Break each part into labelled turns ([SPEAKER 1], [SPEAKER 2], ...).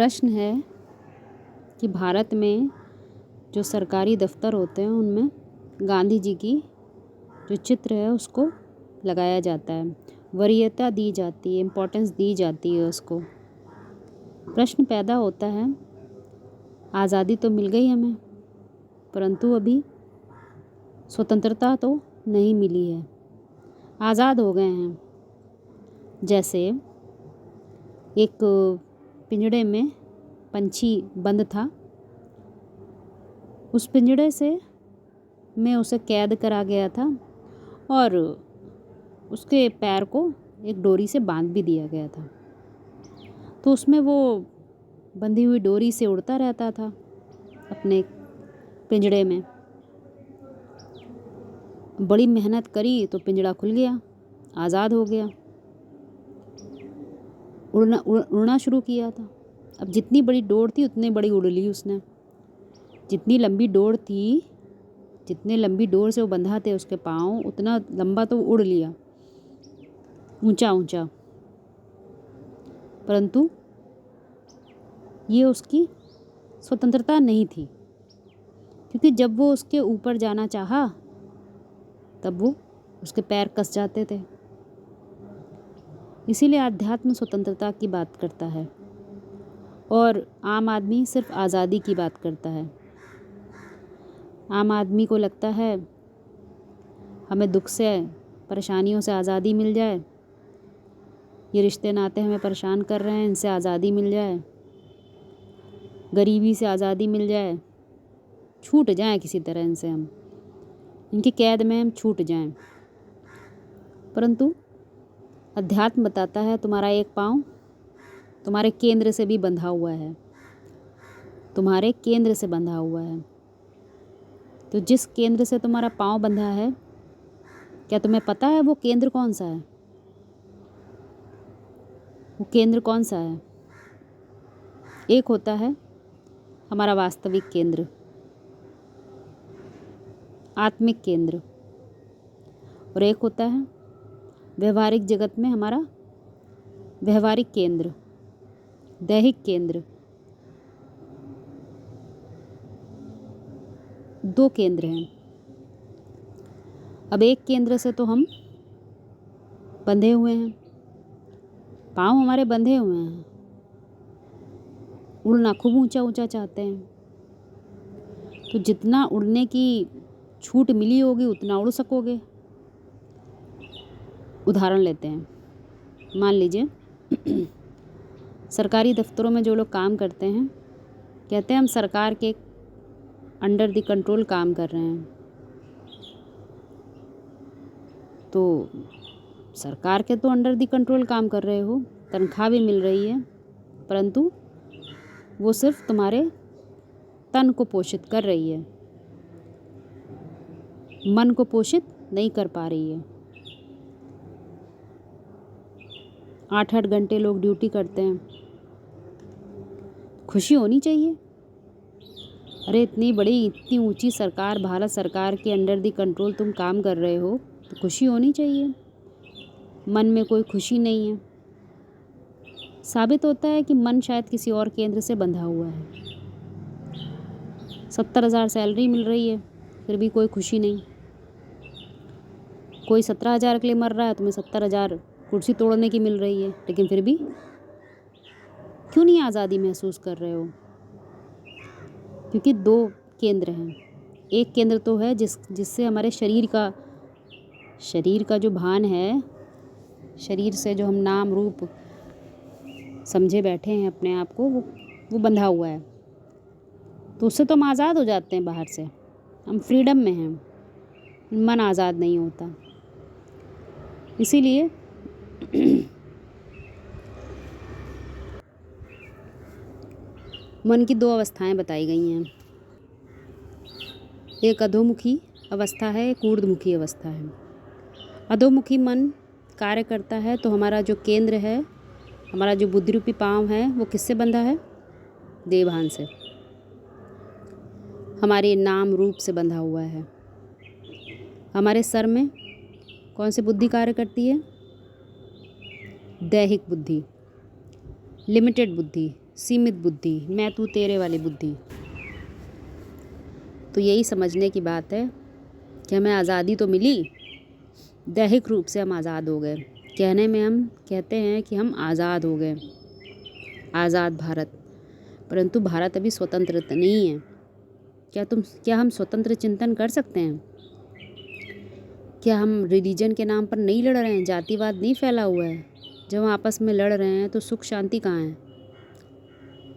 [SPEAKER 1] प्रश्न है कि भारत में जो सरकारी दफ्तर होते हैं उनमें गांधी जी की जो चित्र है उसको लगाया जाता है, वरीयता दी जाती है, इम्पोर्टेंस दी जाती है उसको। प्रश्न पैदा होता है, आज़ादी तो मिल गई हमें, परंतु अभी स्वतंत्रता तो नहीं मिली है, आज़ाद हो गए हैं। जैसे एक पिंजड़े में पंछी बंद था, उस पिंजड़े से में उसे कैद करा गया था और उसके पैर को एक डोरी से बांध भी दिया गया था। तो उसमें वो बंधी हुई डोरी से उड़ता रहता था अपने पिंजड़े में। बड़ी मेहनत करी तो पिंजड़ा खुल गया, आज़ाद हो गया, उड़ना शुरू किया था। अब जितनी बड़ी डोर थी उतनी बड़ी उड़ ली उसने। जितनी लंबी डोर थी, जितने लंबी डोर से वो बंधा थे उसके पाँव, उतना लंबा तो उड़ लिया, ऊंचा ऊंचा। परंतु ये उसकी स्वतंत्रता नहीं थी, क्योंकि जब वो उसके ऊपर जाना चाहा तब वो उसके पैर कस जाते थे। इसीलिए आध्यात्म स्वतंत्रता की बात करता है और आम आदमी सिर्फ आज़ादी की बात करता है। आम आदमी को लगता है हमें दुख से, परेशानियों से आज़ादी मिल जाए, ये रिश्ते नाते हमें परेशान कर रहे हैं, इनसे आज़ादी मिल जाए, गरीबी से आज़ादी मिल जाए, छूट जाएं किसी तरह इनसे, हम इनकी कैद में हम छूट जाएं। परंतु अध्यात्म बताता है तुम्हारा एक पाँव तुम्हारे केंद्र से भी बंधा हुआ है, तुम्हारे केंद्र से बंधा हुआ है। तो जिस केंद्र से तुम्हारा पाँव बंधा है, क्या तुम्हें पता है वो केंद्र कौन सा है? वो केंद्र कौन सा है? एक होता है हमारा वास्तविक केंद्र, आत्मिक केंद्र, और एक होता है व्यवहारिक जगत में हमारा व्यवहारिक केंद्र, दैहिक केंद्र। दो केंद्र हैं। अब एक केंद्र से तो हम बंधे हुए हैं, पाँव हमारे बंधे हुए हैं, उड़ना खूब ऊंचा ऊंचा चाहते हैं। तो जितना उड़ने की छूट मिली होगी उतना उड़ सकोगे। उदाहरण लेते हैं, मान लीजिए सरकारी दफ्तरों में जो लोग काम करते हैं, कहते हैं हम सरकार के अंडर द कंट्रोल काम कर रहे हैं। तो सरकार के तो अंडर द कंट्रोल काम कर रहे हो, तनख्वाह भी मिल रही है, परंतु वो सिर्फ तुम्हारे तन को पोषित कर रही है, मन को पोषित नहीं कर पा रही है। 8-8 घंटे लोग ड्यूटी करते हैं, खुशी होनी चाहिए। अरे इतनी बड़ी, इतनी ऊंची सरकार, भारत सरकार के अंडर द कंट्रोल तुम काम कर रहे हो, तो खुशी होनी चाहिए। मन में कोई खुशी नहीं है, साबित होता है कि मन शायद किसी और केंद्र से बंधा हुआ है। 70,000 सैलरी मिल रही है, फिर भी कोई खुशी नहीं। कोई 17,000 के लिए मर रहा है, तुम्हें 70,000 कुर्सी तोड़ने की मिल रही है, लेकिन फिर भी क्यों नहीं आज़ादी महसूस कर रहे हो? क्योंकि दो केंद्र हैं। एक केंद्र तो है जिससे हमारे शरीर का जो भान है, शरीर से जो हम नाम रूप समझे बैठे हैं अपने आप को, वो बंधा हुआ है। तो उससे तो हम आज़ाद हो जाते हैं, बाहर से हम फ्रीडम में हैं, मन आज़ाद नहीं होता। इसीलिए मन की दो अवस्थाएं बताई गई हैं, एक अधोमुखी अवस्था है, एक ऊर्ध्वमुखी अवस्था है। अधोमुखी मन कार्य करता है तो हमारा जो केंद्र है, हमारा जो बुद्धि रूपी पाँव है, वो किससे बंधा है? देवभान से, हमारे नाम रूप से बंधा हुआ है। हमारे सर में कौन सी बुद्धि कार्य करती है? दैहिक बुद्धि, लिमिटेड बुद्धि, सीमित बुद्धि, मैं तू तेरे वाली बुद्धि। तो यही समझने की बात है कि हमें आज़ादी तो मिली, दैहिक रूप से हम आज़ाद हो गए। कहने में हम कहते हैं कि हम आज़ाद हो गए, आज़ाद भारत, परंतु भारत अभी स्वतंत्र नहीं है। क्या हम स्वतंत्र चिंतन कर सकते हैं? क्या हम रिलीजन के नाम पर नहीं लड़ रहे हैं? जातिवाद नहीं फैला हुआ है? जब हम आपस में लड़ रहे हैं तो सुख शांति कहाँ है?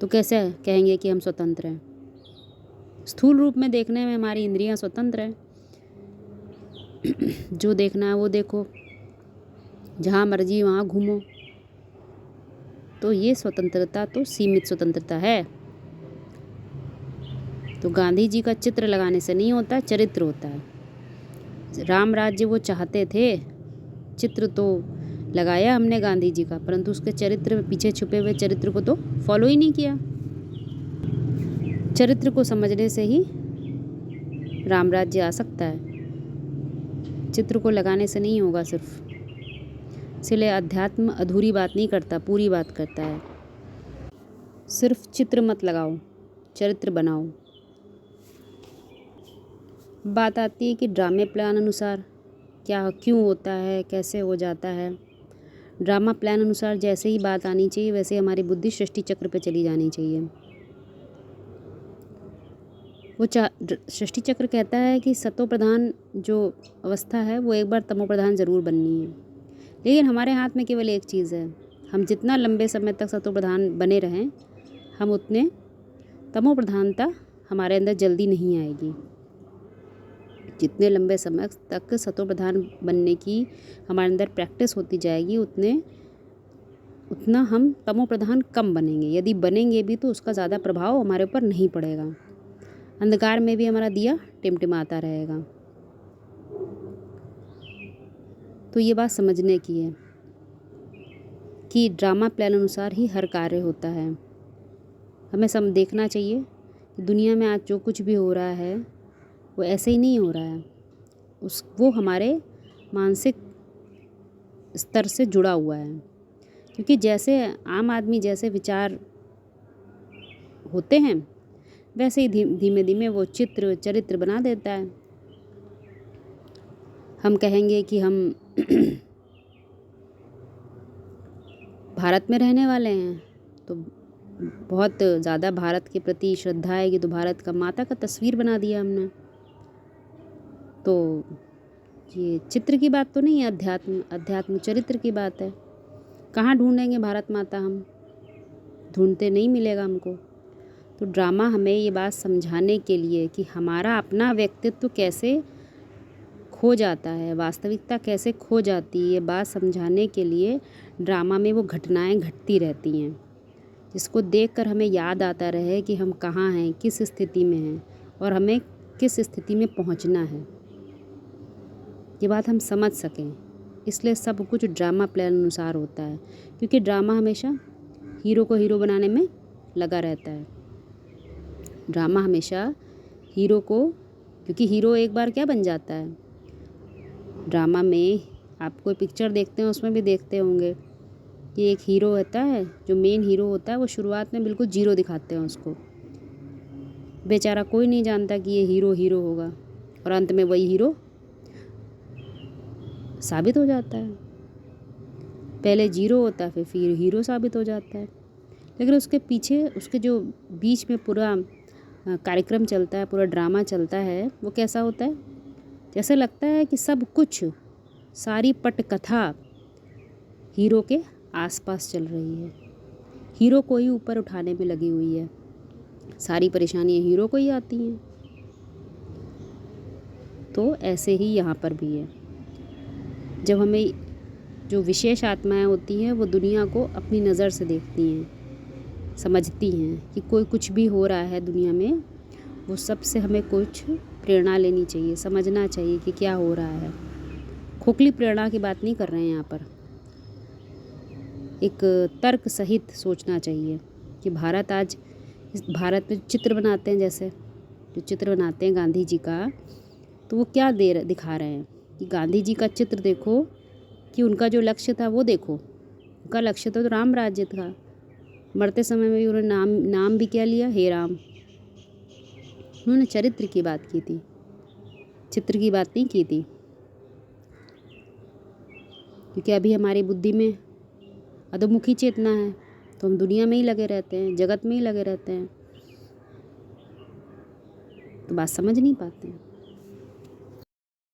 [SPEAKER 1] तो कैसे कहेंगे कि हम स्वतंत्र हैं? स्थूल रूप में देखने में हमारी इंद्रियां स्वतंत्र हैं, जो देखना है वो देखो, जहाँ मर्जी वहाँ घूमो। तो ये स्वतंत्रता तो सीमित स्वतंत्रता है। तो गांधी जी का चित्र लगाने से नहीं होता, चरित्र होता है। राम राज्य वो चाहते थे, चित्र तो लगाया हमने गांधी जी का, परंतु उसके चरित्र में, पीछे छुपे हुए चरित्र को तो फॉलो ही नहीं किया। चरित्र को समझने से ही राम राज्य आ सकता है, चित्र को लगाने से नहीं होगा सिर्फ। इसलिए अध्यात्म अधूरी बात नहीं करता, पूरी बात करता है। सिर्फ चित्र मत लगाओ, चरित्र बनाओ। बात आती है कि ड्रामे प्लान अनुसार क्या क्यों होता है, कैसे हो जाता है। ड्रामा प्लान अनुसार जैसे ही बात आनी चाहिए वैसे हमारी बुद्धि सृष्टि चक्र पे चली जानी चाहिए। वो सृष्टि चक्र कहता है कि सतो प्रधान जो अवस्था है वो एक बार तमो प्रधान ज़रूर बननी है, लेकिन हमारे हाथ में केवल एक चीज़ है। हम जितना लंबे समय तक सतो प्रधान बने रहें, हम उतने तमो प्रधानता हमारे अंदर जल्दी नहीं आएगी। जितने लंबे समय तक सतो प्रधान बनने की हमारे अंदर प्रैक्टिस होती जाएगी, उतना हम तमो प्रधान कम बनेंगे। यदि बनेंगे भी तो उसका ज़्यादा प्रभाव हमारे ऊपर नहीं पड़ेगा। अंधकार में भी हमारा दिया टिमटिमाता रहेगा। तो ये बात समझने की है कि ड्रामा प्लान अनुसार ही हर कार्य होता है। हमें देखना चाहिए कि दुनिया में आज जो कुछ भी हो रहा है वो ऐसे ही नहीं हो रहा है, वो हमारे मानसिक स्तर से जुड़ा हुआ है। क्योंकि जैसे आम आदमी जैसे विचार होते हैं वैसे ही धीमे धीमे वो चित्र चरित्र बना देता है। हम कहेंगे कि हम भारत में रहने वाले हैं तो बहुत ज़्यादा भारत के प्रति श्रद्धा है कि तो भारत का माता का तस्वीर बना दिया हमने। तो ये चित्र की बात तो नहीं है, अध्यात्म चरित्र की बात है। कहाँ ढूंढेंगे भारत माता? हम ढूंढते नहीं मिलेगा हमको। तो ड्रामा हमें ये बात समझाने के लिए कि हमारा अपना व्यक्तित्व कैसे खो जाता है, वास्तविकता कैसे खो जाती है, ये बात समझाने के लिए ड्रामा में वो घटनाएं घटती रहती हैं, जिसको देखकर हमें याद आता रहे कि हम कहाँ हैं, किस स्थिति में हैं और हमें किस स्थिति में पहुंचना है। ये बात हम समझ सकें, इसलिए सब कुछ ड्रामा प्लान अनुसार होता है। क्योंकि ड्रामा हमेशा हीरो को हीरो बनाने में लगा रहता है। ड्रामा हमेशा हीरो को, क्योंकि हीरो एक बार क्या बन जाता है ड्रामा में, आप कोई पिक्चर देखते हैं उसमें भी देखते होंगे कि एक हीरो होता है, जो मेन हीरो होता है वो शुरुआत में बिल्कुल जीरो दिखाते हैं उसको। बेचारा कोई नहीं जानता कि ये हीरो होगा और अंत में वही हीरो साबित हो जाता है। पहले जीरो होता है फिर हीरो साबित हो जाता है। लेकिन उसके पीछे, उसके जो बीच में पूरा कार्यक्रम चलता है, पूरा ड्रामा चलता है, वो कैसा होता है? जैसे लगता है कि सब कुछ, सारी पटकथा हीरो के आसपास चल रही है, हीरो को ही ऊपर उठाने में लगी हुई है, सारी परेशानियां हीरो को ही आती हैं। तो ऐसे ही यहाँ पर भी है। जब हमें जो विशेष आत्माएं होती हैं वो दुनिया को अपनी नज़र से देखती हैं, समझती हैं कि कोई कुछ भी हो रहा है दुनिया में, वो सब से हमें कुछ प्रेरणा लेनी चाहिए, समझना चाहिए कि क्या हो रहा है। खोखली प्रेरणा की बात नहीं कर रहे हैं यहाँ पर, एक तर्क सहित सोचना चाहिए कि भारत आज, इस भारत में चित्र बनाते हैं, जैसे जो चित्र बनाते हैं गांधी जी का, तो वो क्या दिखा रहे हैं कि गांधी जी का चित्र देखो कि उनका जो लक्ष्य था वो देखो। उनका लक्ष्य तो राम राज्य था, मरते समय में भी उन्होंने नाम भी क्या लिया, हे राम। उन्होंने चरित्र की बात की थी, चित्र की बात नहीं की थी। क्योंकि अभी हमारी बुद्धि में अधोमुखी चेतना है, तो हम दुनिया में ही लगे रहते हैं, जगत में ही लगे रहते हैं, तो बात समझ नहीं पाते हैं।